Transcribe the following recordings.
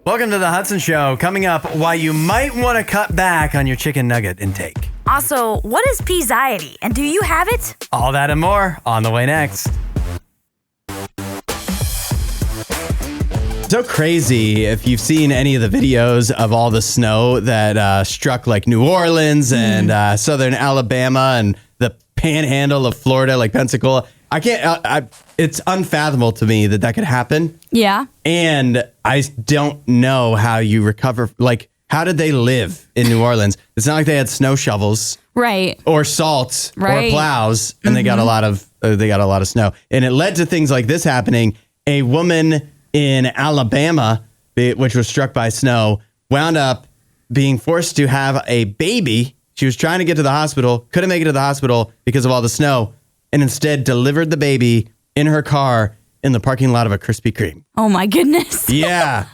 Welcome to the Hudson Show. Coming up, why you might want to cut back on your chicken nugget intake. Also, what is pee-xiety, and do you have it? All that and more on the way next. So crazy if you've seen any of the videos of all the snow that struck like New Orleans and southern Alabama and the panhandle of Florida, like Pensacola. It's unfathomable to me that could happen. Yeah. And I don't know how you recover. Like, how did they live in New Orleans? It's not like they had snow shovels. Right. Or salt right. or plows. And they got a lot of snow. And it led to things like this happening. A woman in Alabama, which was struck by snow, wound up being forced to have a baby. She was trying to get to the hospital, couldn't make it to the hospital because of all the snow, and instead delivered the baby in her car in the parking lot of a Krispy Kreme. Oh, my goodness. Yeah.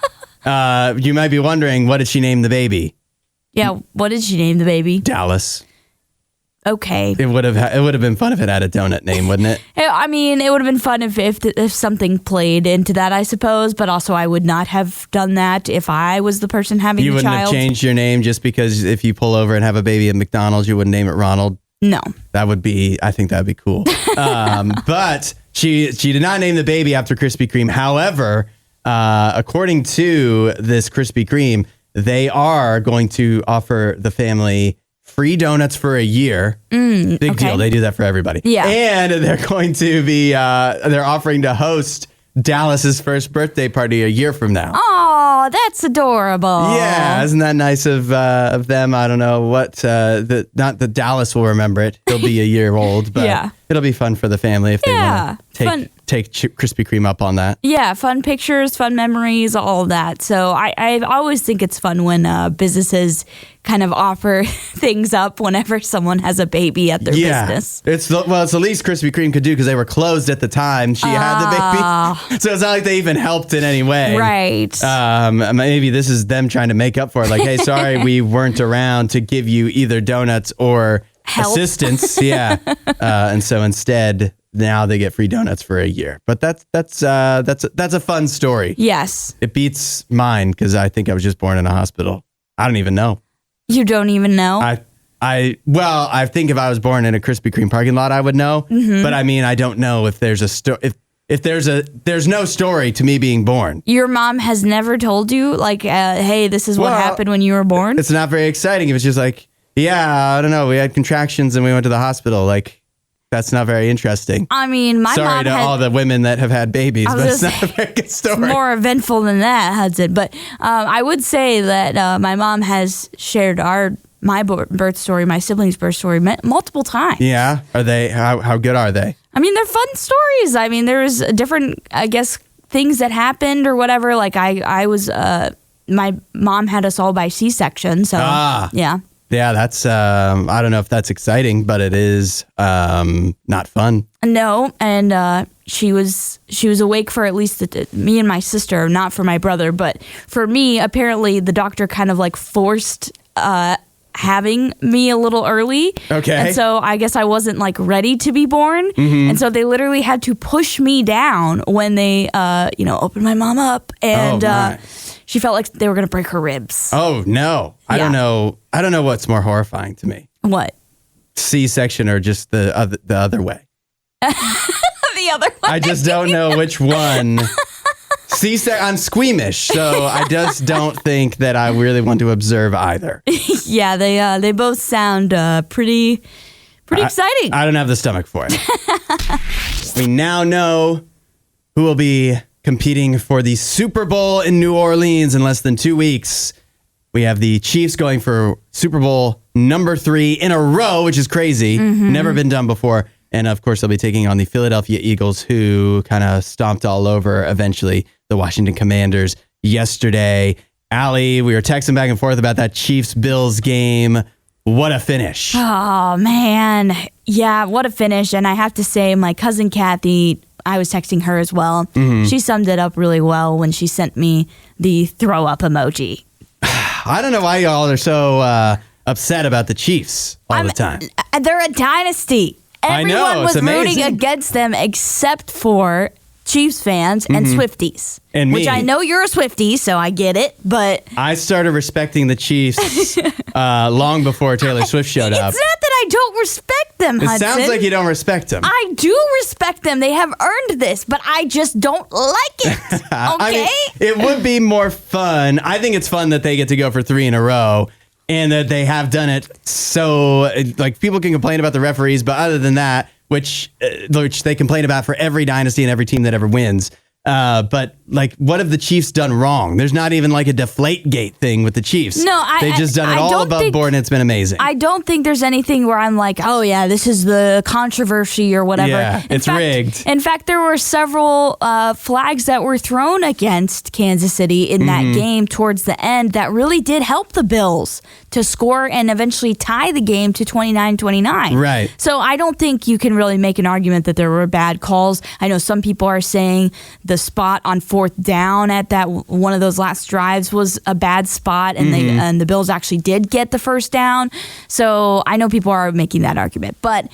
You might be wondering, what did she name the baby? Yeah, what did she name the baby? Dallas. Okay. It would have been fun if it had a donut name, wouldn't it? I mean, it would have been fun if something played into that, I suppose. But also, I would not have done that if I was the person having the child. You wouldn't have changed your name just because if you pull over and have a baby at McDonald's, you wouldn't name it Ronald? No. I think that would be cool. But she did not name the baby after Krispy Kreme. However, according to this Krispy Kreme, they are going to offer the family free donuts for a year. Big deal. They do that for everybody. Yeah. And they're going to be, they're offering to host Dallas's first birthday party a year from now. Oh, that's adorable. Yeah. Isn't that nice of them? I don't know what, not that Dallas will remember it. He'll be a year old, but it'll be fun for the family if they want to take Krispy Kreme up on that. Yeah, fun pictures, fun memories, all of that. So I always think it's fun when businesses kind of offer things up whenever someone has a baby at their business. It's the least Krispy Kreme could do because they were closed at the time she had the baby. So it's not like they even helped in any way. Right. Maybe this is them trying to make up for it. Like, hey, sorry, we weren't around to give you either donuts or assistance. Yeah. And so instead, now they get free donuts for a year. But that's a fun story. Yes. It beats mine because I think I was just born in a hospital. I don't even know. You don't even know? I think if I was born in a Krispy Kreme parking lot, I would know. Mm-hmm. But I mean, I don't know if there's a story. If there's no story to me being born. Your mom has never told you, like, hey, this is what happened when you were born? It's not very exciting. It was just like, yeah, I don't know. We had contractions and we went to the hospital. Like, that's not very interesting. I mean, Sorry to all the women that have had babies, but it's not a very good story. It's more eventful than that, Hudson. But I would say that my mom has shared my birth story, my siblings' birth story multiple times. Yeah? Are they, how good are they? I mean, they're fun stories. I mean, there's different, I guess, things that happened or whatever. Like I was, my mom had us all by C-section. So, yeah. Yeah, that's, I don't know if that's exciting, but it is not fun. No, and she was awake for at least me and my sister, not for my brother, but for me, apparently the doctor kind of like forced having me a little early. Okay. And so I guess I wasn't like ready to be born. Mm-hmm. And so they literally had to push me down when they, opened my mom up. And she felt like they were going to break her ribs. Oh, no. I don't know what's more horrifying to me. What? C-section or just the other way? The other way? I just don't know which one. C-section, I'm squeamish, so I just don't think that I really want to observe either. Yeah, they both sound pretty exciting. I don't have the stomach for it. We now know who will be competing for the Super Bowl in New Orleans in less than 2 weeks. We have the Chiefs going for Super Bowl number 3 in a row, which is crazy. Mm-hmm. Never been done before. And of course, they'll be taking on the Philadelphia Eagles, who kind of stomped all over eventually the Washington Commanders yesterday. Allie, we were texting back and forth about that Chiefs-Bills game. What a finish. Oh, man. Yeah, what a finish. And I have to say, my cousin Kathy, I was texting her as well. Mm-hmm. She summed it up really well when she sent me the throw-up emoji. I don't know why y'all are so upset about the Chiefs all the time. They're a dynasty. Everyone was rooting against them except for Chiefs fans and Swifties. And which me. I know you're a Swiftie, so I get it, but... I started respecting the Chiefs long before Taylor Swift showed up. It's not that I don't respect them, It Hudson. sounds like you don't respect them. I do respect them. They have earned this, but I just don't like it. Okay? I mean, it would be more fun. I think it's fun that they get to go for 3 in a row and that they have done it. So, like, people can complain about the referees, but other than that, which they complain about for every dynasty and every team that ever wins. But like, what have the Chiefs done wrong? There's not even like a deflate gate thing with the Chiefs. No, they've just done it all above board, and it's been amazing. I don't think there's anything where I'm like, oh yeah, this is the controversy or whatever. Yeah, it's rigged. In fact, there were several flags that were thrown against Kansas City in that game towards the end that really did help the Bills to score and eventually tie the game to 29-29. Right. So I don't think you can really make an argument that there were bad calls. I know some people are saying the spot on 4th down at that one of those last drives was a bad spot, and and the Bills actually did get the first down. So I know people are making that argument, but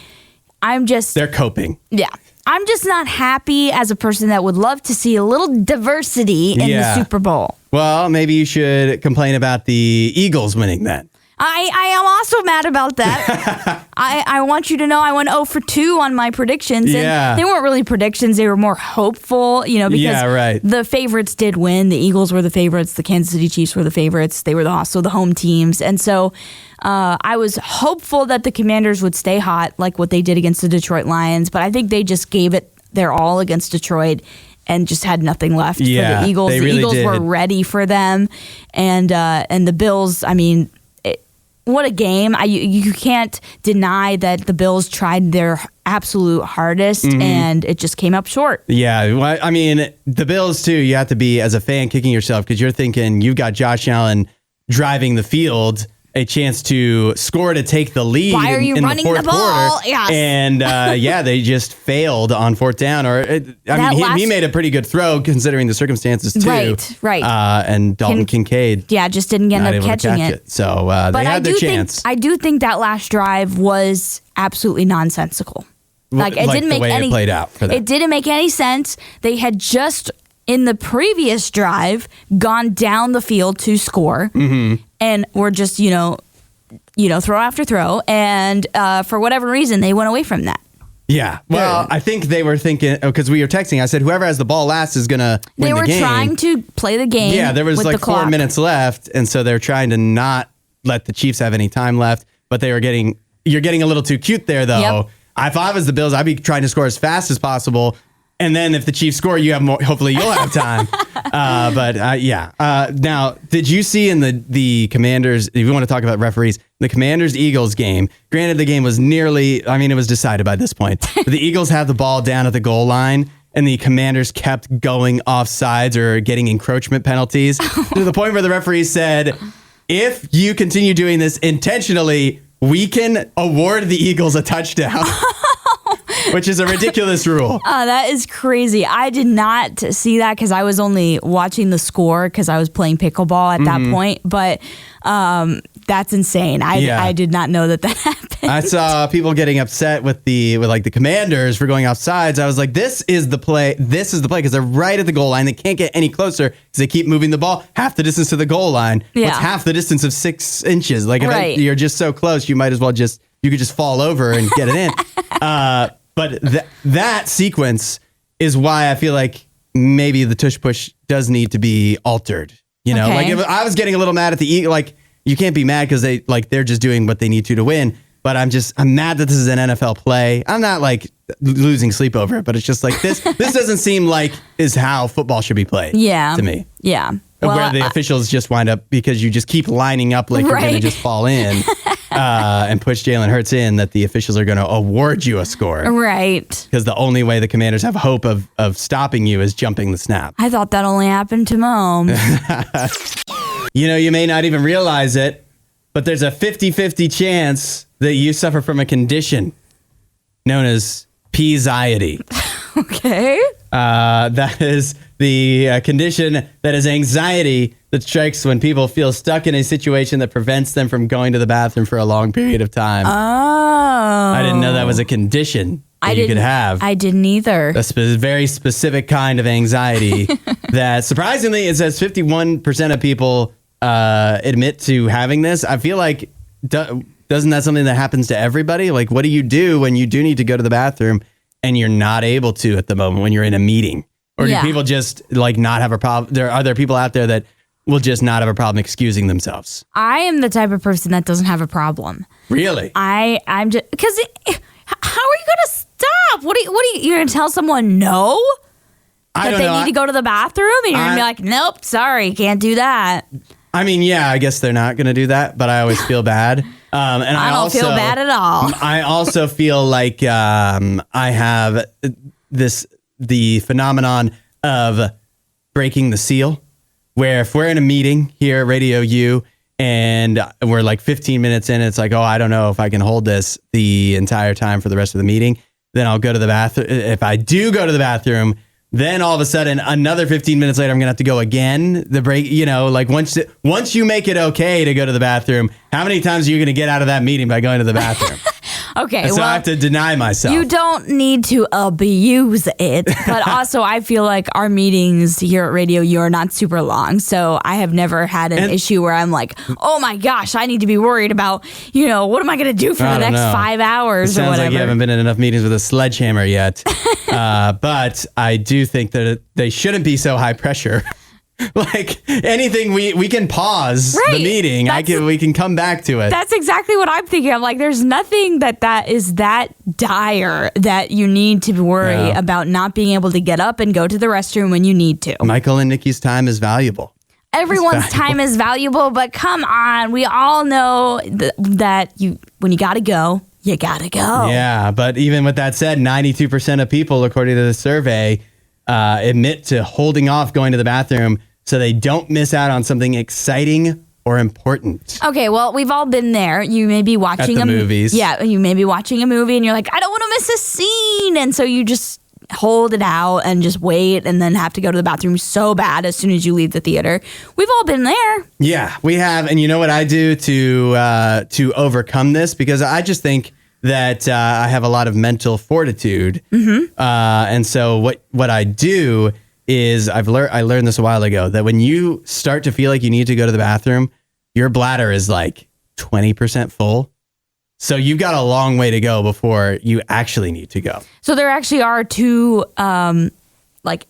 they're coping. Yeah. I'm just not happy as a person that would love to see a little diversity in the Super Bowl. Well, maybe you should complain about the Eagles winning then. I am also mad about that. I want you to know I went 0 for 2 on my predictions. And they weren't really predictions. They were more hopeful, because the favorites did win. The Eagles were the favorites. The Kansas City Chiefs were the favorites. They were also the home teams. And so I was hopeful that the Commanders would stay hot like what they did against the Detroit Lions. But I think they just gave it their all against Detroit and just had nothing left for the Eagles. The Eagles were ready for them. And the Bills, I mean... What a game. You can't deny that the Bills tried their absolute hardest and it just came up short. Yeah. Well, I mean, the Bills, too, you have to be, as a fan, kicking yourself because you're thinking you've got Josh Allen driving the field, a chance to score to take the lead. Why are you in running the fourth the ball? quarter. Yes. And they just failed on 4th down. He made a pretty good throw considering the circumstances too. Right. And Dalton Kincaid, just didn't end up catching it. So they had their chance. I do think that last drive was absolutely nonsensical. Like it didn't make any. It played out for them. It didn't make any sense. They had just in the previous drive gone down the field to score. And we're just, throw after throw. And for whatever reason, they went away from that. Yeah. Well, I think they were thinking, because we were texting, I said, whoever has the ball last is going to win the game. They were trying to play the game. Yeah, there was like 4 minutes left. And so they're trying to not let the Chiefs have any time left. But you're getting a little too cute there, though. Yep. If I was the Bills, I'd be trying to score as fast as possible. And then if the Chiefs score, you have more. Hopefully, you'll have time. Now, did you see in the Commanders? If you want to talk about referees, the Commanders-Eagles game. Granted, the game was it was decided by this point. But the Eagles had the ball down at the goal line, and the Commanders kept going off sides or getting encroachment penalties to the point where the referee said, "If you continue doing this intentionally, we can award the Eagles a touchdown." Which is a ridiculous rule. That is crazy. I did not see that because I was only watching the score because I was playing pickleball at that point. But that's insane. I did not know that happened. I saw people getting upset with the Commanders for going off sides. I was like, this is the play. This is the play because they're right at the goal line. They can't get any closer because they keep moving the ball half the distance to the goal line. Yeah. What's half the distance of 6 inches? Like if you're just so close, you might as well you could just fall over and get it in. But that sequence is why I feel like maybe the tush push does need to be altered. Like if I was getting a little mad at the Eagles, like you can't be mad because they're just doing what they need to win. But I'm mad that this is an NFL play. I'm not like losing sleep over it, but it's just like this doesn't seem like is how football should be played. Yeah. To me. Yeah. Where the officials just wind up because you just keep lining up like you're going to just fall in. And push Jalen Hurts in, that the officials are going to award you a score. Right. Because the only way the Commanders have hope of stopping you is jumping the snap. I thought that only happened to Mahomes. You may not even realize it, but there's a 50-50 chance that you suffer from a condition known as pee-xiety. Okay. That is the condition that is anxiety that strikes when people feel stuck in a situation that prevents them from going to the bathroom for a long period of time. Oh. I didn't know that was a condition. that you could have. I didn't either. A very specific kind of anxiety that surprisingly, it says 51% of people admit to having this. I feel like, doesn't that something that happens to everybody? Like, what do you do when you do need to go to the bathroom and you're not able to at the moment when you're in a meeting? Or do people just like not have a problem? Are there people out there that will just not have a problem excusing themselves? I am the type of person that doesn't have a problem. Really? I'm just, because how are you going to stop? What are you going to tell someone no? I don't they know. need to go to the bathroom? And you're going to be like, nope, sorry, can't do that. I mean, yeah, I guess they're not going to do that, but I always feel bad. And I don't feel bad at all. I also feel like I have the phenomenon of breaking the seal, where if we're in a meeting here at RadioU and we're like 15 minutes in, it's like, oh, I don't know if I can hold this the entire time for the rest of the meeting. Then I'll go to the bathroom. If I do go to the bathroom, then all of a sudden, another 15 minutes later, I'm going to have to go again. The break, like once you make it okay to go to the bathroom, how many times are you going to get out of that meeting by going to the bathroom? Okay, and so I have to deny myself. You don't need to abuse it, but also I feel like our meetings here at RadioU are not super long, so I have never had an issue where I'm like, oh my gosh, I need to be worried about, what am I going to do for the next 5 hours or whatever. Sounds like you haven't been in enough meetings with a sledgehammer yet. But I do think that they shouldn't be so high pressure. Like anything, we can pause the meeting. We can come back to it. That's exactly what I'm thinking. I'm like, there's nothing that is that dire that you need to worry about not being able to get up and go to the restroom when you need to. Michael and Nikki's time is valuable. Everyone's time is valuable, but come on, we all know that when you gotta go, you gotta go. Yeah, but even with that said, 92% of people, according to the survey, admit to holding off going to the bathroom so they don't miss out on something exciting or important. Okay, well, we've all been there. You may be watching movies. Yeah, you may be watching a movie and you're like, I don't want to miss a scene. And so you just hold it out and just wait and then have to go to the bathroom so bad as soon as you leave the theater. We've all been there. Yeah, we have. And you know what I do to overcome this? Because I just think that I have a lot of mental fortitude. Mm-hmm. And so what I do is I learned this a while ago, that when you start to feel like you need to go to the bathroom, your bladder is like 20% full. So you've got a long way to go before you actually need to go. So there actually are two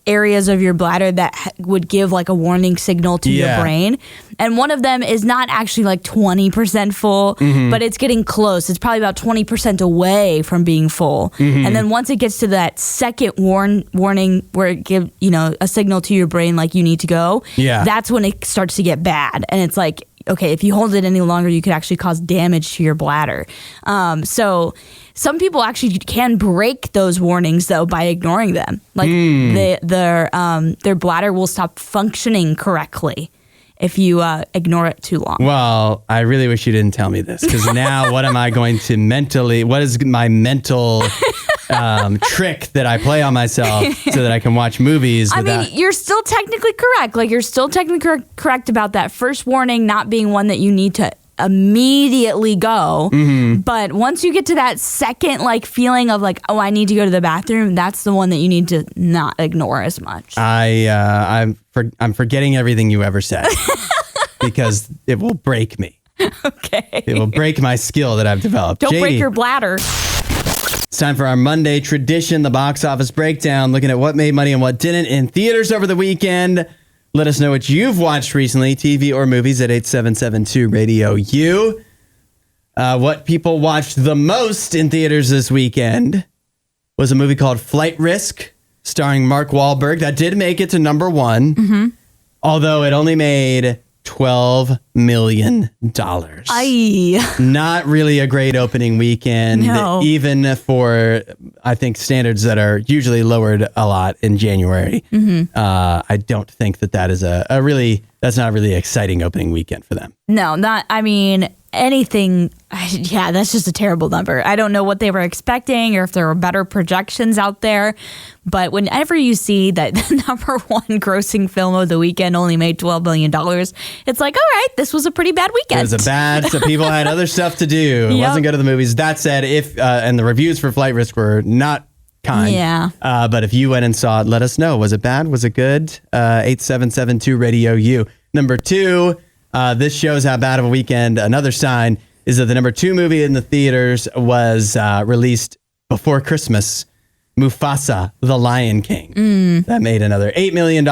areas of your bladder that would give like a warning signal to your brain. And one of them is not actually like 20% full, but it's getting close. It's probably about 20% away from being full. And then once it gets to that second warning where it gives, a signal to your brain like you need to go, that's when it starts to get bad. And it's like, okay, if you hold it any longer, you could actually cause damage to your bladder. So some people actually can break those warnings though by ignoring them. Like their bladder will stop functioning correctly if you ignore it too long. Well, I really wish you didn't tell me this, because now what is my mental trick that I play on myself so that I can watch movies? You're still technically correct. Like, you're still technically correct about that first warning not being one that you need to immediately go. But once you get to that second feeling of oh, I need to go to the bathroom, that's the one that you need to not ignore as much. I'm forgetting everything you ever said because it will break me. Okay. It will break my skill that I've developed. Don't break your bladder. It's time for our Monday tradition, the box office breakdown, looking at what made money and what didn't in theaters over the weekend. Let us know what you've watched recently, TV or movies, at 8772-RADIO-U. What people watched the most in theaters this weekend was a movie called Flight Risk, starring Mark Wahlberg. That did make it to number one, although it only made $12 million. Aye. Not really a great opening weekend, even for, I think, standards that are usually lowered a lot in January. I don't think that is that's not a really exciting opening weekend for them. No, anything, yeah, that's just a terrible number. I don't know what they were expecting or if there were better projections out there. But whenever you see that the number one grossing film of the weekend only made $12 million, it's like, all right, this was a pretty bad weekend. It was so people had other stuff to do. It wasn't go to the movies. That said, and the reviews for Flight Risk were not kind. Yeah. But if you went and saw it, let us know. Was it bad? Was it good? 8772 RadioU. Number 2, this shows how bad of a weekend. Another sign is that the number 2 movie in the theaters was released before Christmas. Mufasa, The Lion King. That made another $8 million,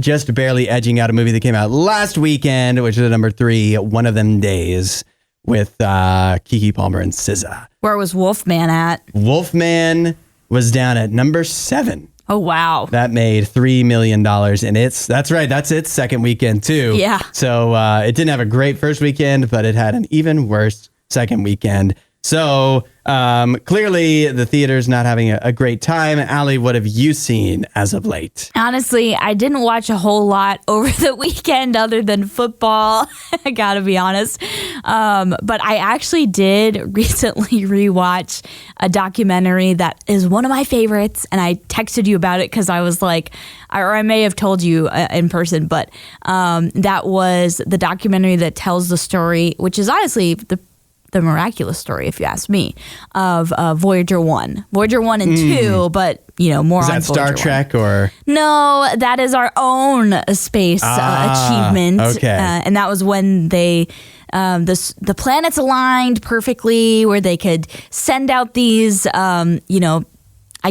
just barely edging out a movie that came out last weekend, which is number 3, One of Them Days, with Keke Palmer and SZA. Where was Wolfman at? Wolfman was down at number 7. Oh, wow. That made $3 million, and that's right, that's its second weekend too. Yeah. So it didn't have a great first weekend, but it had an even worse second weekend. So clearly the theater's not having a great time. Allie, what have you seen as of late? Honestly, I didn't watch a whole lot over the weekend other than football. I gotta be honest. But I actually did recently rewatch a documentary that is one of my favorites. And I texted you about it because I was like, or I may have told you in person, but that was the documentary that tells the story, which is honestly the miraculous story, if you ask me, of Voyager 1. Voyager 1 and 2, but, more on Voyager 1. Is that Star Trek or? No, that is our own space achievement. Okay. And that was when they, the planets aligned perfectly, where they could send out these, I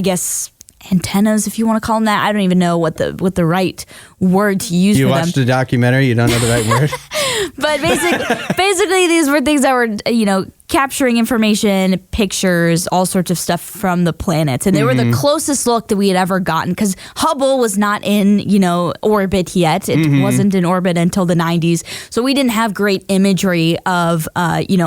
guess, antennas, if you want to call them that. I don't even know what the right word to use for them. You watched a documentary, you don't know the right word? But basically, these were things that were, capturing information, pictures, all sorts of stuff from the planets. And they were the closest look that we had ever gotten, because Hubble was not in, orbit yet. It wasn't in orbit until the 90s. So we didn't have great imagery of,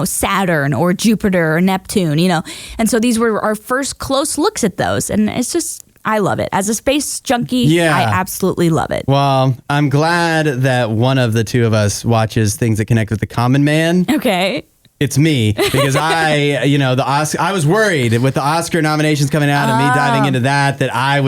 Saturn or Jupiter or Neptune, And so these were our first close looks at those. And it's just, I love it. As a space junkie, I absolutely love it. Well, I'm glad that one of the two of us watches things that connect with the common man. Okay. It's me, because I was worried with the Oscar nominations coming out and me diving into that I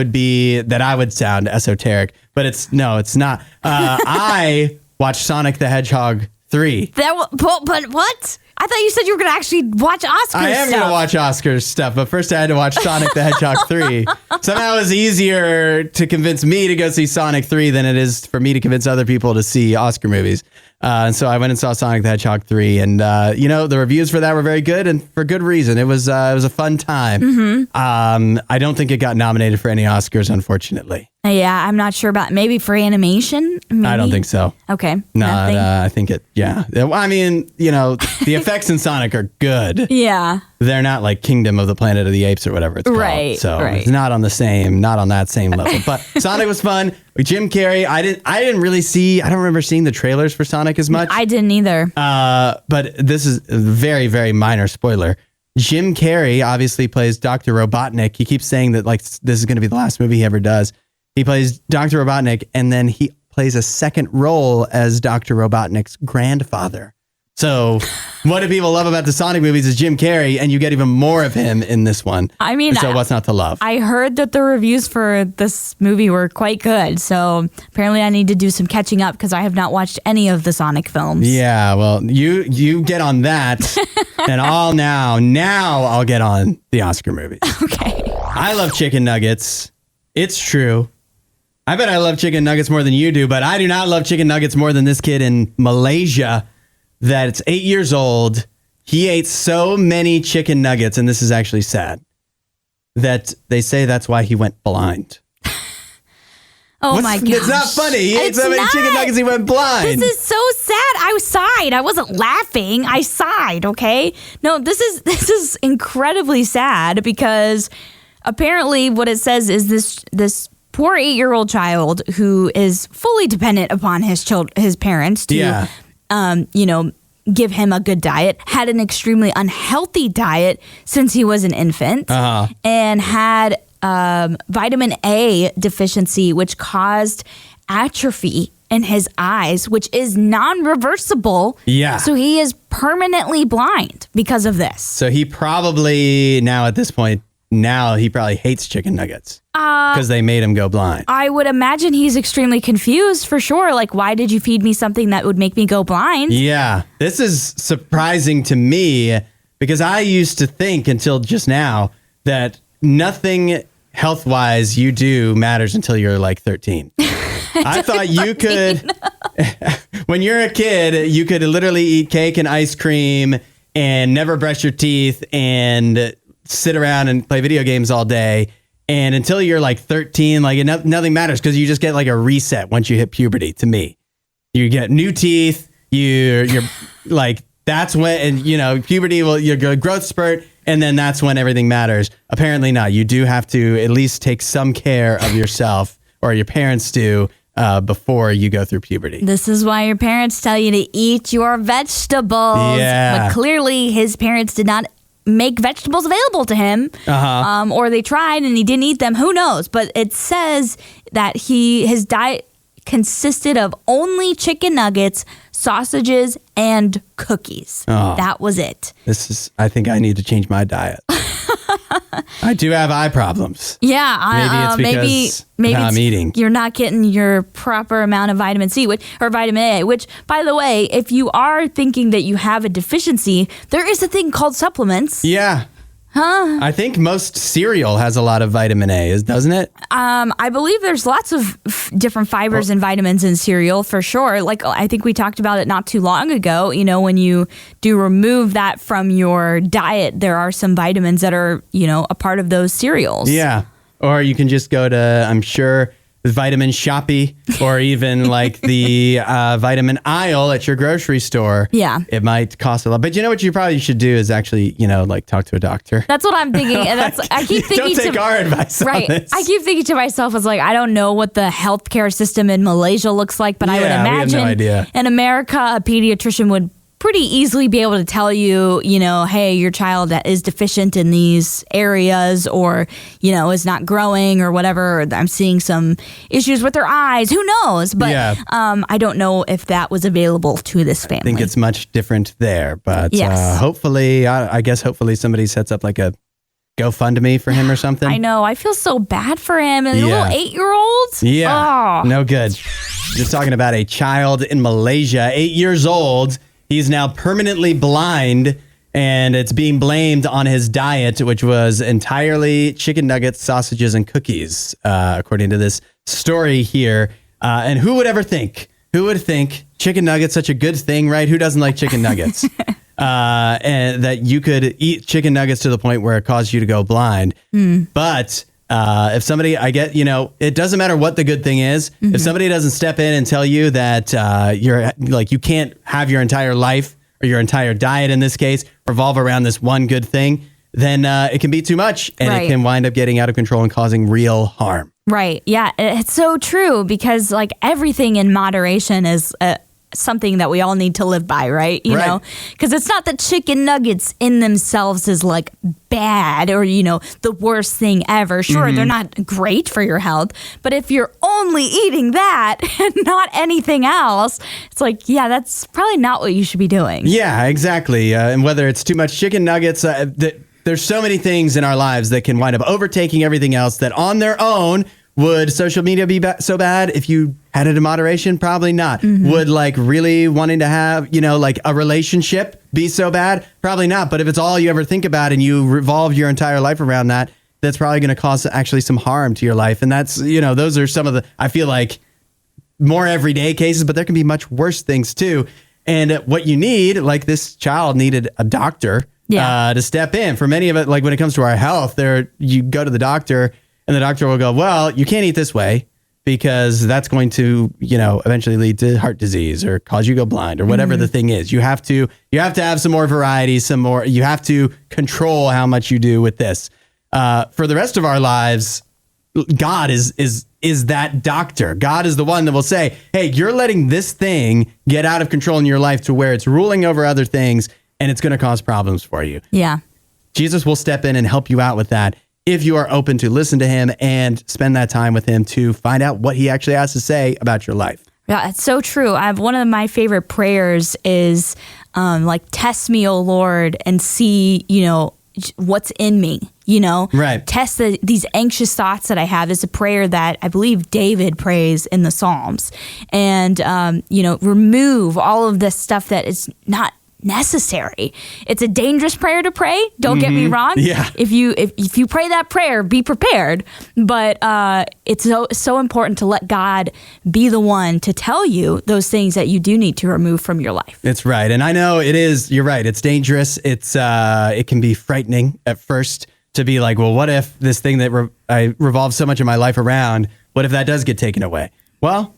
would sound esoteric, but it's not. I watched Sonic the Hedgehog 3. But what? I thought you said you were going to actually watch Oscars I am going to watch Oscars stuff, but first I had to watch Sonic the Hedgehog 3. Somehow it was easier to convince me to go see Sonic 3 than it is for me to convince other people to see Oscar movies. And so I went and saw Sonic the Hedgehog 3, and the reviews for that were very good, and for good reason. It was a fun time. I don't think it got nominated for any Oscars, unfortunately. Yeah, I'm not sure about maybe for animation. Maybe? I don't think so. Okay. No, I think it. Yeah, I mean, the effects in Sonic are good. Yeah. They're not like Kingdom of the Planet of the Apes or whatever it's called. Right. So it's not on that same level. But Sonic was fun. Jim Carrey, I don't remember seeing the trailers for Sonic as much. I didn't either. But this is a very, very minor spoiler. Jim Carrey obviously plays Dr. Robotnik. He keeps saying that this is going to be the last movie he ever does. He plays Dr. Robotnik, and then he plays a second role as Dr. Robotnik's grandfather. So what do people love about the Sonic movies is Jim Carrey, and you get even more of him in this one. I mean, so what's not to love? I heard that the reviews for this movie were quite good. So apparently I need to do some catching up, because I have not watched any of the Sonic films. Yeah, well, you get on that, and I'll get on the Oscar movies. Okay. I love chicken nuggets. It's true. I bet I love chicken nuggets more than you do, but I do not love chicken nuggets more than this kid in Malaysia that's 8 years old. He ate so many chicken nuggets, and this is actually sad, that they say that's why he went blind. My God. It's not funny. He ate so many chicken nuggets he went blind. This is so sad. I sighed. I wasn't laughing. I sighed, okay? No, this is incredibly sad, because apparently what it says is this poor 8-year-old child who is fully dependent upon his parents to, give him a good diet, had an extremely unhealthy diet since he was an infant, and had vitamin A deficiency, which caused atrophy in his eyes, which is non-reversible. Yeah. So he is permanently blind because of this. So he probably, now at this point, he probably hates chicken nuggets because they made him go blind. I would imagine he's extremely confused for sure. Like, why did you feed me something that would make me go blind? Yeah. This is surprising to me because I used to think until just now that nothing health-wise you do matters until you're like 13. I thought you could, when you're a kid, you could literally eat cake and ice cream and never brush your teeth and sit around and play video games all day. And until you're like 13, like nothing matters because you just get like a reset once you hit puberty. To me, you get new teeth. You're like, that's when, and you know, puberty will, you go growth spurt. And then that's when everything matters. Apparently not. You do have to at least take some care of yourself, or your parents do, before you go through puberty. This is why your parents tell you to eat your vegetables. Yeah. But clearly his parents did not make vegetables available to him. Or they tried and he didn't eat them. Who knows? But it says that his diet consisted of only chicken nuggets, sausages, and cookies. That was it. I think I need to change my diet. I do have eye problems. Yeah, maybe it's because how I'm eating. You're not getting your proper amount of vitamin C or vitamin A, which, by the way, if you are thinking that you have a deficiency, there is a thing called supplements. Yeah. Huh? I think most cereal has a lot of vitamin A, doesn't it? I believe there's lots of different fibers and vitamins in cereal for sure. Like, I think we talked about it not too long ago. You know, when you do remove that from your diet, there are some vitamins that are, you know, a part of those cereals. Yeah. Or you can just go to, I'm sure, Vitamin Shoppy, or even like the vitamin aisle at your grocery store. Yeah. It might cost a lot. But you know what you probably should do is actually, you know, like talk to a doctor. That's what I'm thinking. And I keep thinking don't take our advice on this. I keep thinking to myself, it's like, I don't know what the healthcare system in Malaysia looks like, but I would imagine we have no idea. In America, a pediatrician would pretty easily be able to tell you, you know, hey, your child that is deficient in these areas, or, you know, is not growing or whatever. Or I'm seeing some issues with their eyes. Who knows? But I don't know if that was available to this family. I think it's much different there. But yes. Hopefully, I guess hopefully somebody sets up like a GoFundMe for him or something. I know. I feel so bad for him. And a little 8-year-old? Yeah. No good. Just talking about a child in Malaysia, 8 years old. He's now permanently blind, and it's being blamed on his diet, which was entirely chicken nuggets, sausages, and cookies, according to this story here. And who would ever think? Who would think chicken nuggets such a good thing, right? Who doesn't like chicken nuggets? And that you could eat chicken nuggets to the point where it caused you to go blind. But if somebody, I get, you know, it doesn't matter what the good thing is. If somebody doesn't step in and tell you that you're like, you can't have your entire life or your entire diet in this case revolve around this one good thing, then it can be too much, and it can wind up getting out of control and causing real harm. Right. Yeah, it's so true, because like everything in moderation is something that we all need to live by, right? You know, because it's not that chicken nuggets in themselves is like bad or, you know, the worst thing ever. Sure, they're not great for your health, but if you're only eating that and not anything else, it's like, yeah, that's probably not what you should be doing. Yeah, exactly. And whether it's too much chicken nuggets, there's so many things in our lives that can wind up overtaking everything else that on their own. Would social media be so bad if you had it in moderation? Probably not. Would like really wanting to have, you know, like a relationship be so bad? Probably not. But if it's all you ever think about and you revolve your entire life around that, that's probably going to cause actually some harm to your life. And that's, you know, those are some of the, I feel like, more everyday cases, but there can be much worse things too. And what you need, like this child needed a doctor to step in. For many of it, like when it comes to our health, you go to the doctor, and the doctor will go, well, you can't eat this way because that's going to, you know, eventually lead to heart disease or cause you to go blind or whatever the thing is. You have to have some more variety, you have to control how much you do with this. For the rest of our lives, God is that doctor. God is the one that will say, hey, you're letting this thing get out of control in your life to where it's ruling over other things and it's going to cause problems for you. Yeah. Jesus will step in and help you out with that if you are open to listen to him and spend that time with him to find out what he actually has to say about your life. Yeah, it's so true. I have one of my favorite prayers is like, test me, O Lord, and see, what's in me, Right. Test these anxious thoughts that I have is a prayer that I believe David prays in the Psalms. And, remove all of this stuff that is not necessary. It's a dangerous prayer to pray. Don't get me wrong. Yeah. If you pray that prayer, be prepared. But it's so important to let God be the one to tell you those things that you do need to remove from your life. That's right. And I know it is, you're right. It's dangerous. It can be frightening at first to be like, well, what if this thing that I revolve so much of my life around, what if that does get taken away? Well,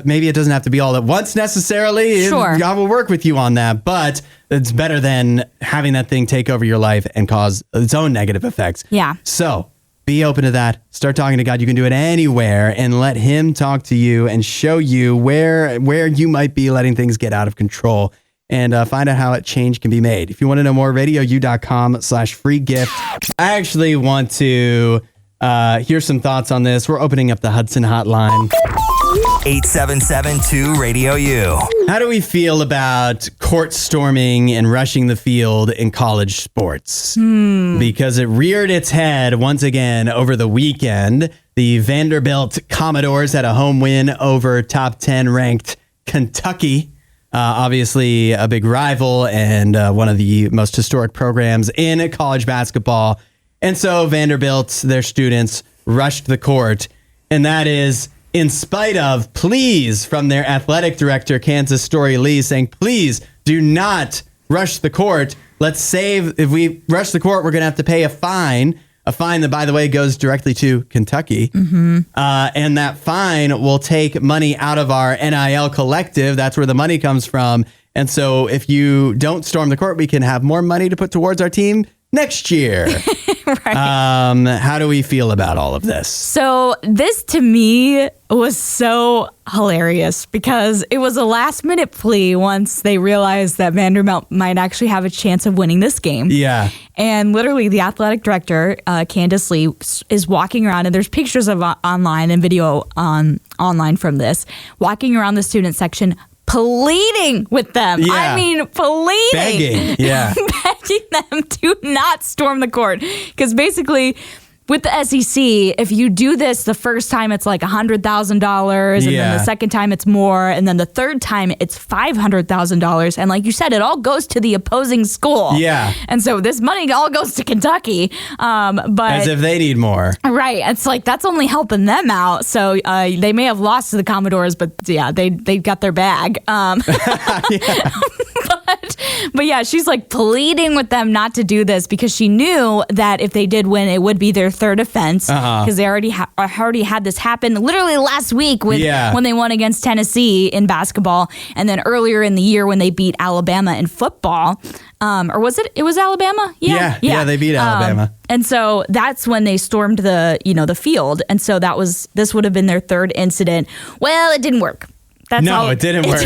maybe it doesn't have to be all at once necessarily. Sure. God will work with you on that, but it's better than having that thing take over your life and cause its own negative effects. Yeah. So be open to that. Start talking to God. You can do it anywhere and let him talk to you and show you where you might be letting things get out of control, and find out how a change can be made. If you want to know more, RadioU.com/free gift. I actually want to hear some thoughts on this. We're opening up the Hudson hotline. 877-2-RADIO-U. How do we feel about court storming and rushing the field in college sports? Because it reared its head once again over the weekend. The Vanderbilt Commodores had a home win over top 10 ranked Kentucky. Obviously a big rival and one of the most historic programs in college basketball. And so Vanderbilt, their students, rushed the court. And that is in spite of pleas from their athletic director, Kansas Story Lee, saying, please do not rush the court. If we rush the court, we're going to have to pay a fine that, by the way, goes directly to Kentucky. And that fine will take money out of our NIL collective. That's where the money comes from. And so if you don't storm the court, we can have more money to put towards our team next year. Right. How do we feel about all of this? So this to me was so hilarious because it was a last minute plea once they realized that Vanderbilt might actually have a chance of winning this game. Yeah. And literally the athletic director, Candace Lee, is walking around, and there's pictures of online and video online from this, walking around the student section pleading with them. Yeah. I mean, pleading. Begging. Yeah. Begging them to not storm the court. Because basically, with the SEC, if you do this the first time, it's like $100,000. And then the second time, it's more. And then the third time, it's $500,000. And like you said, it all goes to the opposing school. Yeah. And so this money all goes to Kentucky. But as if they need more. Right. It's like that's only helping them out. So they may have lost to the Commodores, but yeah, they got their bag. But yeah, she's like pleading with them not to do this because she knew that if they did win, it would be their third offense because they already had this happen literally last week when they won against Tennessee in basketball, and then earlier in the year when they beat Alabama in football. Or was it? It was Alabama. Yeah, they beat Alabama. And so that's when they stormed the field, and so this would have been their third incident. Well, it didn't work. It didn't work.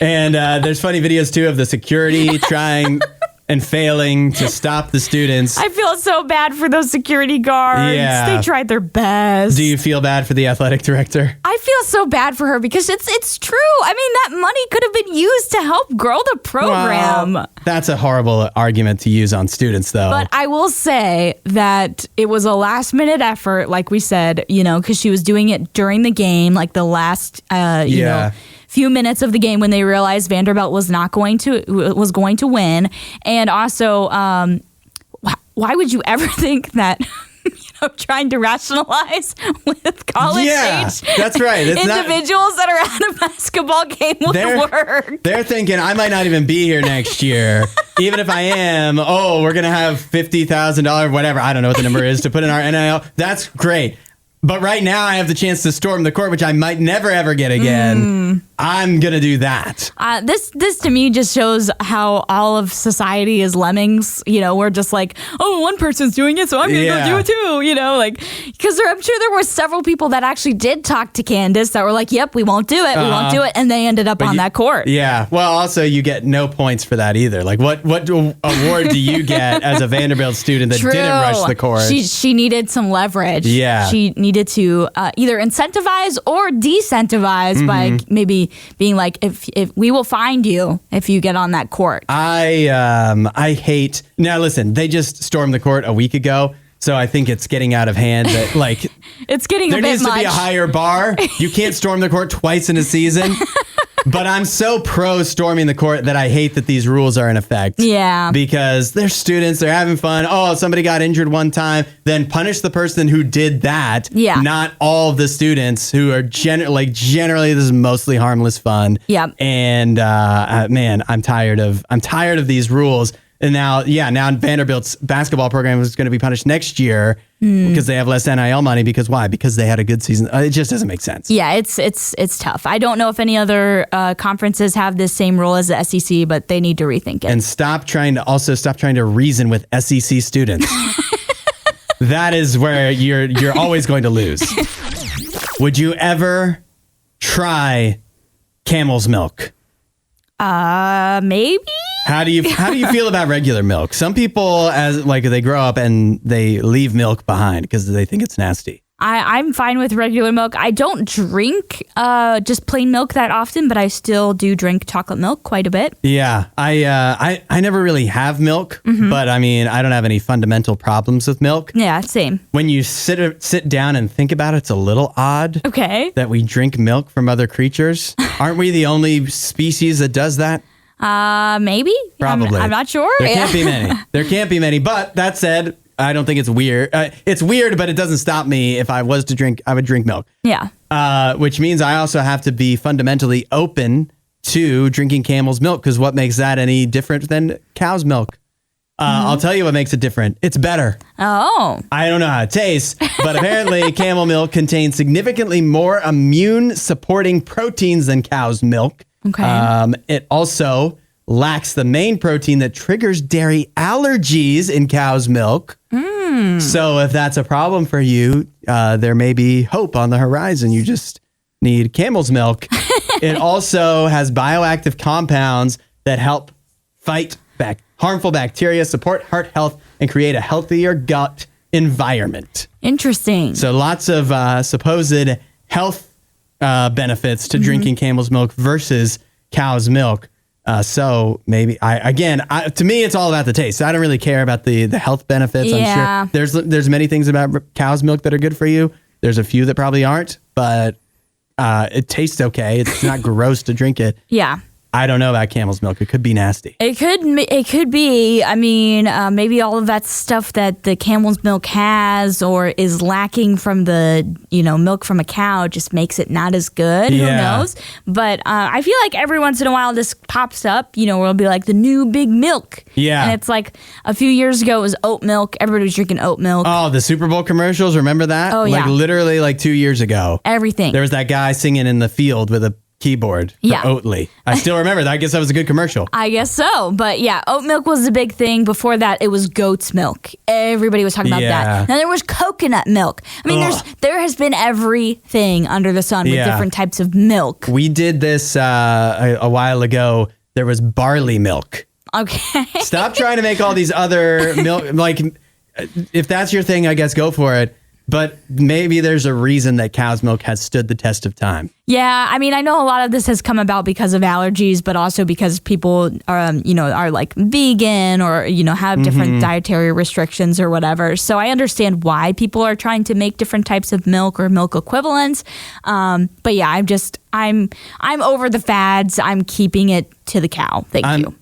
And there's funny videos, too, of the security trying and failing to stop the students. I feel so bad for those security guards. Yeah. They tried their best. Do you feel bad for the athletic director? I feel so bad for her because it's true. I mean, that money could have been used to help grow the program. Well, that's a horrible argument to use on students, though. But I will say that it was a last-minute effort, like we said, because she was doing it during the game, like the last, few minutes of the game when they realized Vanderbilt was going to win. And also, why would you ever think that trying to rationalize with college age that's right. individuals that are at a basketball game would work? They're thinking, I might not even be here next year. Even if I am, we're going to have $50,000, whatever, I don't know what the number is, to put in our NIL. That's great. But right now I have the chance to storm the court, which I might never, ever get again. I'm going to do that. This to me just shows how all of society is lemmings. We're just like, oh, one person's doing it, so I'm going to go do it too. Because I'm sure there were several people that actually did talk to Candace that were like, yep, we won't do it. We won't do it. And they ended up on that court. Yeah. Well, also, you get no points for that either. Like, what award do you get as a Vanderbilt student that didn't rush the court? She needed some leverage. Yeah. She needed to either incentivize or decentivize by maybe being like, if we will find you if you get on that court. I hate. Now, listen, they just stormed the court a week ago. So I think it's getting out of hand that it's getting a bit much. There needs to be a higher bar. You can't storm the court twice in a season. But I'm so pro storming the court that I hate that these rules are in effect. Yeah. Because they're students, they're having fun. Oh, somebody got injured one time, then punish the person who did that. Yeah. Not all of the students who are generally this is mostly harmless fun. Yeah. And man, I'm tired of these rules. And now Vanderbilt's basketball program is going to be punished next year because they have less NIL money. Because why? Because they had a good season. It just doesn't make sense. Yeah, it's tough. I don't know if any other conferences have this same rule as the SEC, but they need to rethink it. And stop trying to reason with SEC students. That is where you're always going to lose. Would you ever try camel's milk? Maybe. How do you feel about regular milk? Some people, as they grow up and they leave milk behind because they think it's nasty. I'm fine with regular milk. I don't drink just plain milk that often, but I still do drink chocolate milk quite a bit. Yeah, I never really have milk, but I mean, I don't have any fundamental problems with milk. Yeah, same. When you sit down and think about it, it's a little odd. Okay. That we drink milk from other creatures. Aren't we the only species that does that? Maybe. Probably. I'm not sure. There can't be many. There can't be many. But that said, I don't think it's weird. It's weird, but it doesn't stop me. If I was to drink, I would drink milk. Yeah. Which means I also have to be fundamentally open to drinking camel's milk, because what makes that any different than cow's milk? I'll tell you what makes it different. It's better. Oh. I don't know how it tastes, but apparently camel milk contains significantly more immune-supporting proteins than cow's milk. Okay. It also lacks the main protein that triggers dairy allergies in cow's milk. So if that's a problem for you, there may be hope on the horizon. You just need camel's milk. It also has bioactive compounds that help fight harmful bacteria, support heart health, and create a healthier gut environment. Interesting. So lots of supposed health benefits to drinking camel's milk versus cow's milk. So maybe to me, it's all about the taste. So I don't really care about the health benefits. Yeah. I'm sure there's many things about cow's milk that are good for you. There's a few that probably aren't, but it tastes okay. It's not gross to drink it. Yeah. I don't know about camel's milk. It could be nasty. It could be. I mean, maybe all of that stuff that the camel's milk has or is lacking from the, milk from a cow just makes it not as good. Yeah. Who knows? But I feel like every once in a while this pops up, where it'll be like the new big milk. Yeah. And it's like a few years ago it was oat milk. Everybody was drinking oat milk. Oh, the Super Bowl commercials. Remember that? Oh, yeah. Literally 2 years ago. Everything. There was that guy singing in the field with a keyboard for Oatly. I still remember that. I guess that was a good commercial. I guess so. But yeah, oat milk was the big thing. Before that, it was goat's milk. Everybody was talking about that. Then there was coconut milk. I mean, there has been everything under the sun with different types of milk. We did this a while ago. There was barley milk. Okay. Stop trying to make all these other milk. If that's your thing, I guess go for it. But maybe there's a reason that cow's milk has stood the test of time. Yeah, I mean, I know a lot of this has come about because of allergies, but also because people are, are like vegan or, have different dietary restrictions or whatever. So I understand why people are trying to make different types of milk or milk equivalents. But yeah, I'm over the fads. I'm keeping it to the cow. Thank you.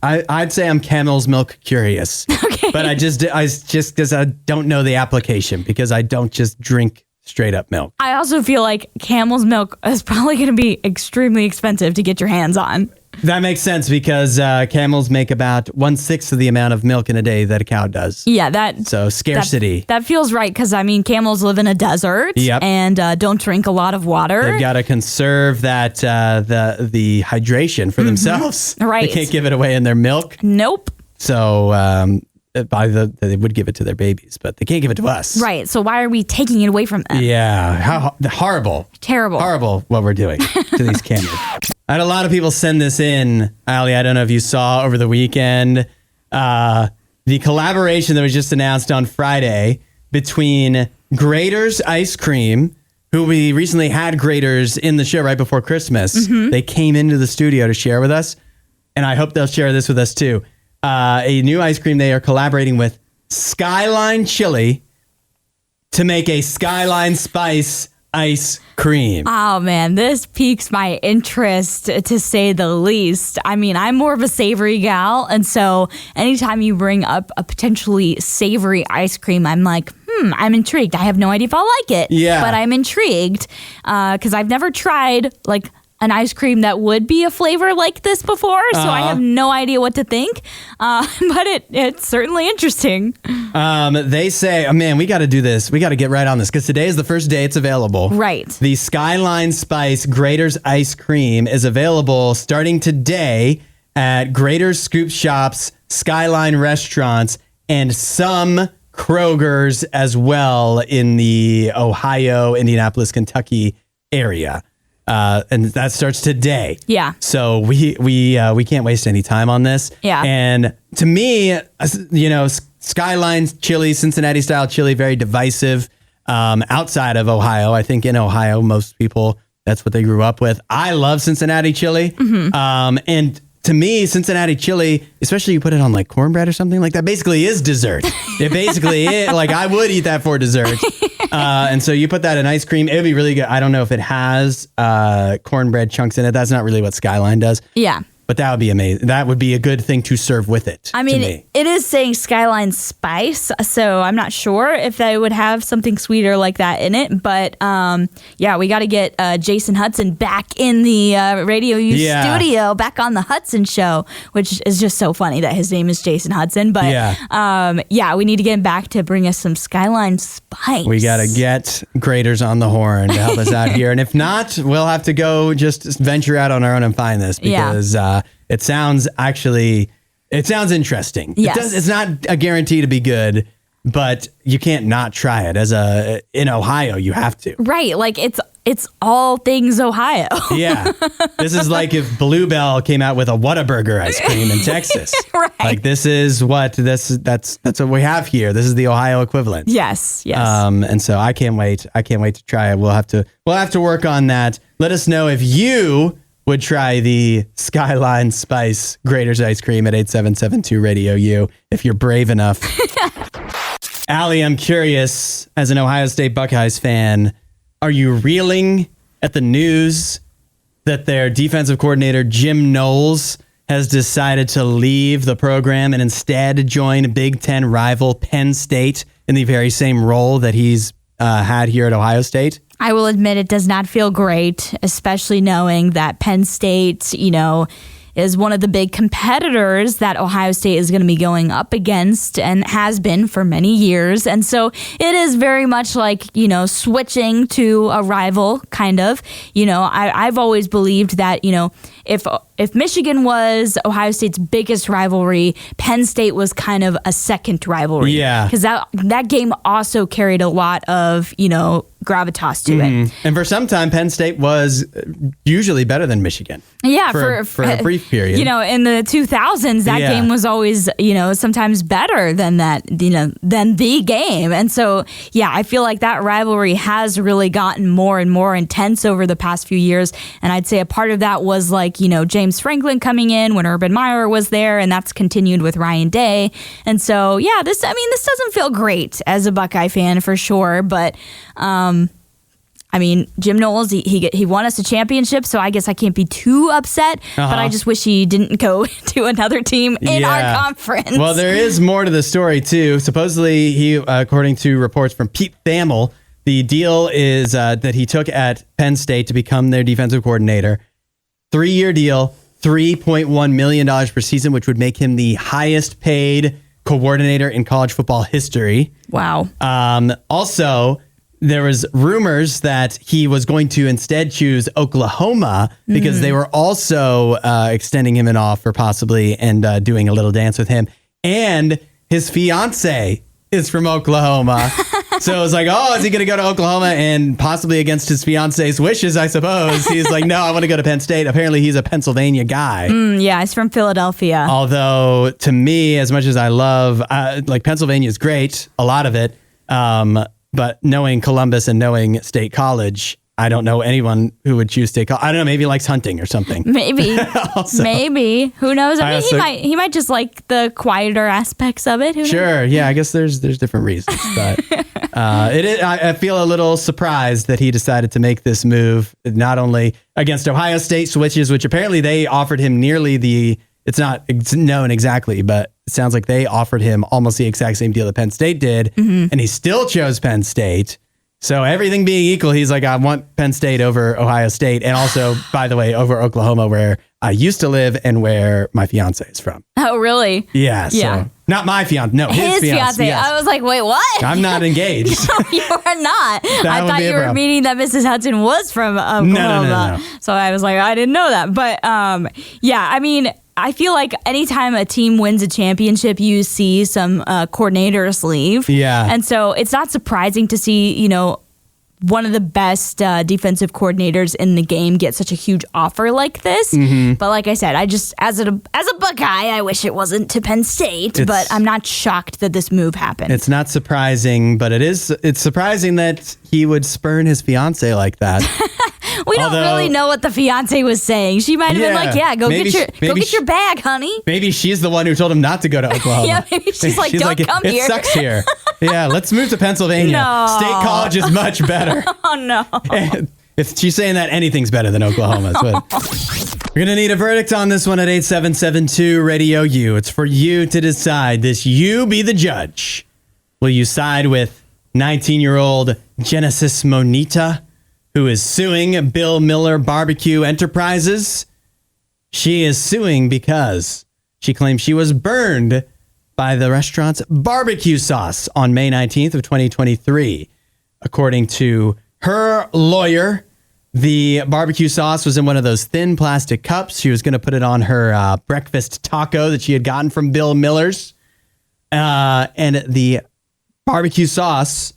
I'd say I'm camel's milk curious. Okay. But I just because I don't know the application, because I don't just drink straight up milk. I also feel like camel's milk is probably going to be extremely expensive to get your hands on. That makes sense because camels make about 1/6 of the amount of milk in a day that a cow does. Yeah, so scarcity. That feels right because camels live in a desert and don't drink a lot of water. They've got to conserve that the hydration for themselves. Right. They can't give it away in their milk. Nope. So they would give it to their babies, but they can't give it to us. Right. So why are we taking it away from them? Yeah. How horrible. Terrible. Horrible what we're doing to these camels. I had a lot of people send this in. Ali, I don't know if you saw over the weekend the collaboration that was just announced on Friday between Grater's Ice Cream, who we recently had Grater's in the show right before Christmas. They came into the studio to share with us, and I hope they'll share this with us too. A new ice cream they are collaborating with Skyline Chili to make a Skyline Spice ice cream. Oh man, this piques my interest to say the least. I mean, I'm more of a savory gal, and so anytime you bring up a potentially savory ice cream, I'm like, I'm intrigued. I have no idea if I'll like it, but I'm intrigued because I've never tried like an ice cream that would be a flavor like this before, so I have no idea what to think. But it's certainly interesting. They say, oh man, we got to do this. We got to get right on this because today is the first day it's available. Right. The Skyline Spice Grater's Ice Cream is available starting today at Grater's Scoop Shops, Skyline Restaurants, and some Kroger's as well in the Ohio, Indianapolis, Kentucky area. And that starts today. Yeah. So we can't waste any time on this. Yeah. And to me, Skyline chili, Cincinnati style chili, very divisive. Outside of Ohio, I think in Ohio, most people, that's what they grew up with. I love Cincinnati chili. And to me, Cincinnati chili, especially you put it on like cornbread or something like that, basically is dessert. It basically is. Like I would eat that for dessert. And so you put that in ice cream. It would be really good. I don't know if it has cornbread chunks in it. That's not really what Skyline does. Yeah. But that would be amazing. That would be a good thing to serve with it. I mean, it is saying Skyline Spice, so I'm not sure if they would have something sweeter like that in it. But we got to get Jason Hudson back in the RadioU studio, back on the Hudson Show, which is just so funny that his name is Jason Hudson. But we need to get him back to bring us some Skyline Spice. We got to get Graders on the horn to help us out here. And if not, we'll have to go just venture out on our own and find this because it sounds interesting. Yes. It's not a guarantee to be good, but you can't not try it. In Ohio, you have to. Right. Like it's all things Ohio. Yeah. This is like if Bluebell came out with a Whataburger ice cream in Texas. Right. Like that's what we have here. This is the Ohio equivalent. Yes. And so I can't wait. I can't wait to try it. We'll have to work on that. Let us know if you would try the Skyline Spice Grater's Ice Cream at 8772 RadioU if you're brave enough. Ali, I'm curious, as an Ohio State Buckeyes fan, are you reeling at the news that their defensive coordinator, Jim Knowles, has decided to leave the program and instead join Big Ten rival Penn State in the very same role that he's had here at Ohio State? I will admit it does not feel great, especially knowing that Penn State, is one of the big competitors that Ohio State is going to be going up against and has been for many years. And so it is very much like, switching to a rival, kind of. I've always believed that, if Michigan was Ohio State's biggest rivalry, Penn State was kind of a second rivalry. Yeah. Because that game also carried a lot of, gravitas to it. And for some time, Penn State was usually better than Michigan. Yeah, for a brief period. In the 2000s, that game was always, sometimes better than that, than the game. And so, I feel like that rivalry has really gotten more and more intense over the past few years. And I'd say a part of that was like, James Franklin coming in when Urban Meyer was there, and that's continued with Ryan Day. And so, this doesn't feel great as a Buckeye fan for sure, but Jim Knowles, he won us a championship, so I guess I can't be too upset, but I just wish he didn't go to another team in our conference. Well, there is more to the story, too. Supposedly, he, according to reports from Pete Thamel, the deal is that he took at Penn State to become their defensive coordinator. 3-year deal, $3.1 million per season, which would make him the highest paid coordinator in college football history. Wow. Also, there was rumors that he was going to instead choose Oklahoma because they were also extending him an offer possibly and doing a little dance with him. And his fiance is from Oklahoma. So it was like, oh, is he going to go to Oklahoma? And possibly against his fiance's wishes, I suppose. He's like, no, I want to go to Penn State. Apparently, he's a Pennsylvania guy. Yeah, he's from Philadelphia. Although, to me, as much as I love, like, Pennsylvania is great, a lot of it. But knowing Columbus and knowing State College, I don't know anyone who would choose State College. I don't know, maybe he likes hunting or something. Maybe. Also, maybe. Who knows? I mean, also, he might just like the quieter aspects of it. Who knows? Sure. Yeah, I guess there's different reasons. But I feel a little surprised that he decided to make this move, not only against Ohio State switches, which apparently they offered him nearly it's not known exactly, but it sounds like they offered him almost the exact same deal that Penn State did, and he still chose Penn State. So everything being equal, he's like, I want Penn State over Ohio State, and also, by the way, over Oklahoma, where I used to live and where my fiance is from. Oh, really? Yeah. So not my fiance, no, his fiance. Yes. I was like, wait, what? I'm not engaged. No, you are not. I thought you were meaning that Mrs. Hudson was from Oklahoma. No. So I was like, I didn't know that. But yeah, I mean, I feel like anytime a team wins a championship, you see some coordinators leave. Yeah. And so it's not surprising to see, one of the best defensive coordinators in the game get such a huge offer like this. But like I said, I just, as a Buckeye, I wish it wasn't to Penn State, but I'm not shocked that this move happened. It's not surprising, but it's surprising that he would spurn his fiance like that. We don't really know what the fiance was saying. She might have been like, go get your bag, honey. Maybe she's the one who told him not to go to Oklahoma. Yeah, maybe she's like, don't come here. It sucks here. Yeah, let's move to Pennsylvania. No. State College is much better. Oh, no. And if she's saying that, anything's better than Oklahoma. We're going to need a verdict on this one at 8772 RadioU. It's for you to decide. You be the judge. Will you side with 19-year-old Genesis Monita, who is suing Bill Miller Barbecue Enterprises? She is suing because she claims she was burned by the restaurant's barbecue sauce on May 19th of 2023. According to her lawyer, the barbecue sauce was in one of those thin plastic cups. She was going to put it on her breakfast taco that she had gotten from Bill Miller's. And the barbecue sauce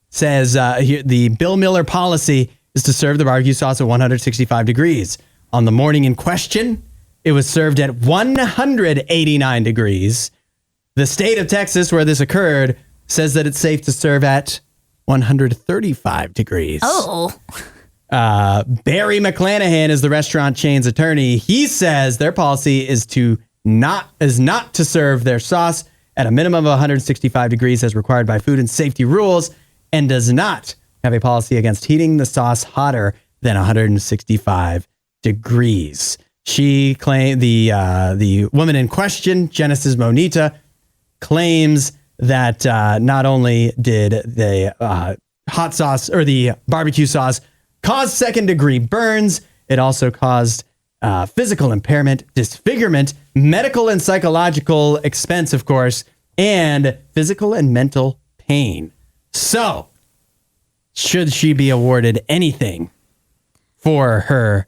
says the Bill Miller policy is to serve the barbecue sauce at 165 degrees. On the morning in question, it was served at 189 degrees. The state of Texas, where this occurred, says that it's safe to serve at 135 degrees. Oh. Barry McClanahan is the restaurant chain's attorney. He says their policy is not to serve their sauce at a minimum of 165 degrees as required by food and safety rules, and does not have a policy against heating the sauce hotter than 165 degrees. She claimed the woman in question, Genesis Monita, claims that not only did the hot sauce or the barbecue sauce cause second-degree burns, it also caused physical impairment, disfigurement, medical and psychological expense, of course, and physical and mental pain. So, should she be awarded anything for her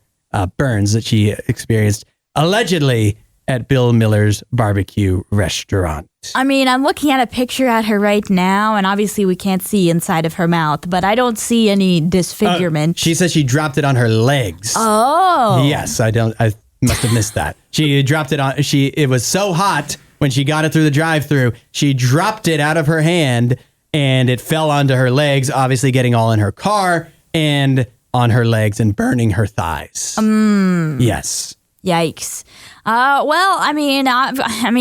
burns that she experienced allegedly at Bill Miller's barbecue restaurant? I mean, I'm looking at a picture at her right now, and obviously we can't see inside of her mouth, but I don't see any disfigurement. She says she dropped it on her legs. Oh. Yes, I must have missed that. She dropped it on, it was so hot when she got it through the drive-thru, she dropped it out of her hand and it fell onto her legs, obviously getting all in her car and on her legs and burning her thighs. Yes. Yikes. Well, I mean,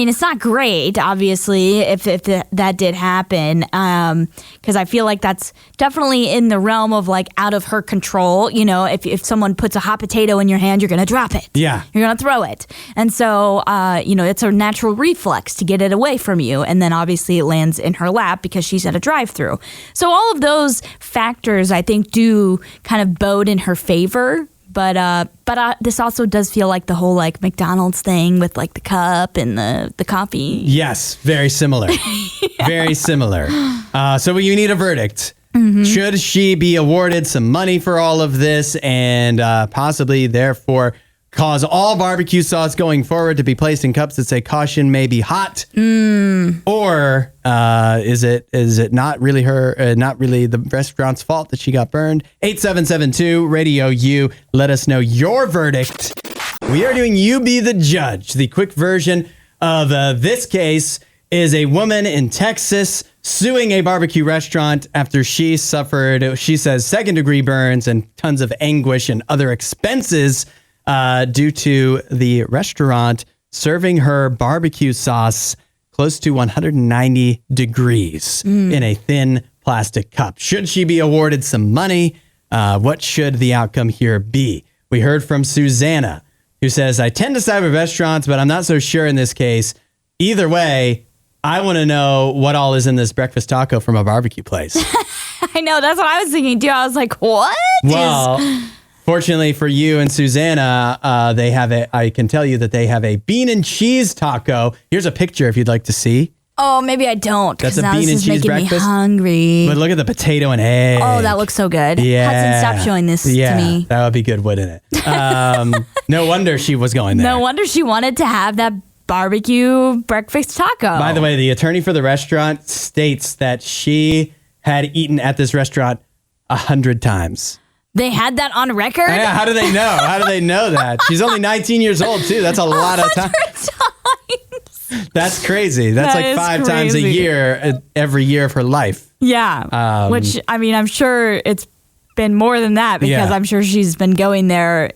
it's not great, obviously, if that did happen, because I feel like that's definitely in the realm of like out of her control. If someone puts a hot potato in your hand, you're gonna drop it. Yeah, you're gonna throw it, and so it's a natural reflex to get it away from you, and then obviously it lands in her lap because she's at a drive-through. So all of those factors, I think, do kind of bode in her favor. But this also does feel like the whole like McDonald's thing with like the cup and the coffee. Yes, very similar. Very similar. So you need a verdict. Mm-hmm. Should she be awarded some money for all of this and possibly therefore cause all barbecue sauce going forward to be placed in cups that say caution may be hot? Or is it not really the restaurant's fault that she got burned? 8772 RadioU. Let us know your verdict. We are doing You Be the Judge. The quick version of this case is a woman in Texas suing a barbecue restaurant after she suffered, she says, second-degree burns and tons of anguish and other expenses due to the restaurant serving her barbecue sauce close to 190 degrees in a thin plastic cup. Should she be awarded some money? What should the outcome here be? We heard from Susanna, who says, I tend to side with restaurants, but I'm not so sure in this case. Either way, I want to know what all is in this breakfast taco from a barbecue place. I know, that's what I was thinking too. I was like, what? Well, fortunately for you and Susanna, I can tell you that they have a bean and cheese taco. Here's a picture if you'd like to see. Oh, maybe I don't. That's a now bean this and is cheese making breakfast. Me hungry. But look at the potato and egg. Oh, that looks so good. Yeah. Hudson, stop showing this to me. That would be good, wouldn't it? No wonder she was going there. No wonder she wanted to have that barbecue breakfast taco. By the way, the attorney for the restaurant states that she had eaten at this restaurant 100 times. They had that on record? Yeah, how do they know? How do they know that? She's only 19 years old, too. That's a lot of time. times. That's crazy. That's That like is 5 times a crazy. year, every year of her life. Yeah. Which, I mean, I'm sure it's been more than that because Yeah. I'm sure she's been going there,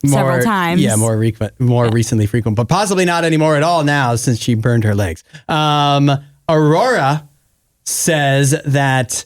several times. Yeah, more recently frequent, but possibly not anymore at all now since she burned her legs. Aurora says that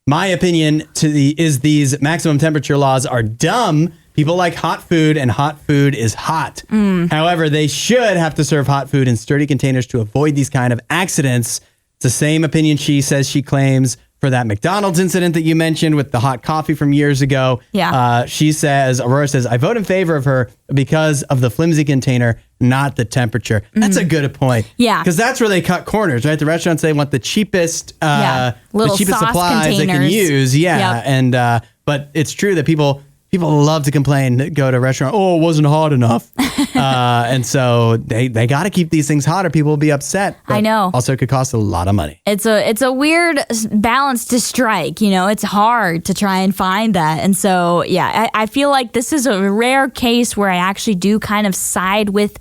my opinion is these maximum temperature laws are dumb. People like hot food, and hot food is hot. However, they should have to serve hot food in sturdy containers to avoid these kind of accidents. It's the same opinion she says she claims for that McDonald's incident that you mentioned with the hot coffee from years ago. Yeah. Aurora says, I vote in favor of her because of the flimsy container, not the temperature. That's a good point. Yeah. Because that's where they cut corners, right? The restaurants, they want the cheapest, Little sauce supplies they can containers. use. Yeah. Yep. And, but it's true that people love to complain, go to a restaurant, oh, it wasn't hot enough. And so they got to keep these things hot or people will be upset. I know. Also, it could cost a lot of money. It's a weird balance to strike. It's hard to try and find that. And so, yeah, I feel like this is a rare case where I actually do kind of side with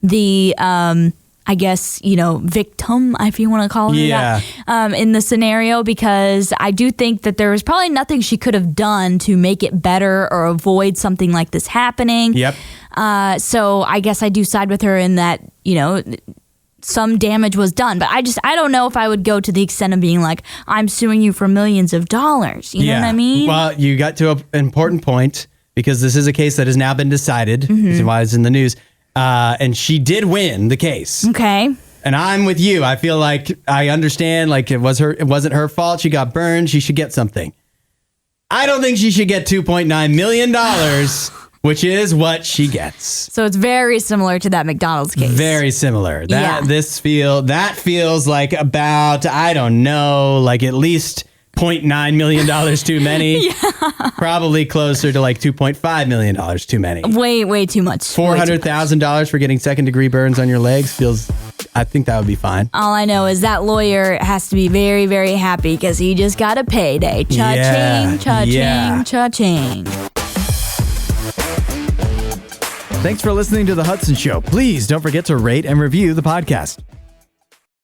the, I guess, victim, if you want to call it that, in the scenario, because I do think that there was probably nothing she could have done to make it better or avoid something like this happening. Yep. So I guess I do side with her in that, some damage was done. But I don't know if I would go to the extent of being like, I'm suing you for millions of dollars. You know what I mean? Well, you got to an important point because this is a case that has now been decided. This is why it's in the news. And she did win the case. Okay. And I'm with you. I feel like I understand, like it wasn't her fault. She got burned. She should get something. I don't think she should get $2.9 million, which is what she gets. So it's very similar to that McDonald's case. Very similar. That feels like about, I don't know, like at least $0.9 million too many. Probably closer to like $2.5 million too many. Way too much. $400,000 for getting second degree burns on your legs feels, I think that would be fine. All I know is that lawyer has to be very, very happy because he just got a payday. Cha-ching, cha-ching, cha-ching. Thanks for listening to The Hudson Show. Please don't forget to rate and review the podcast.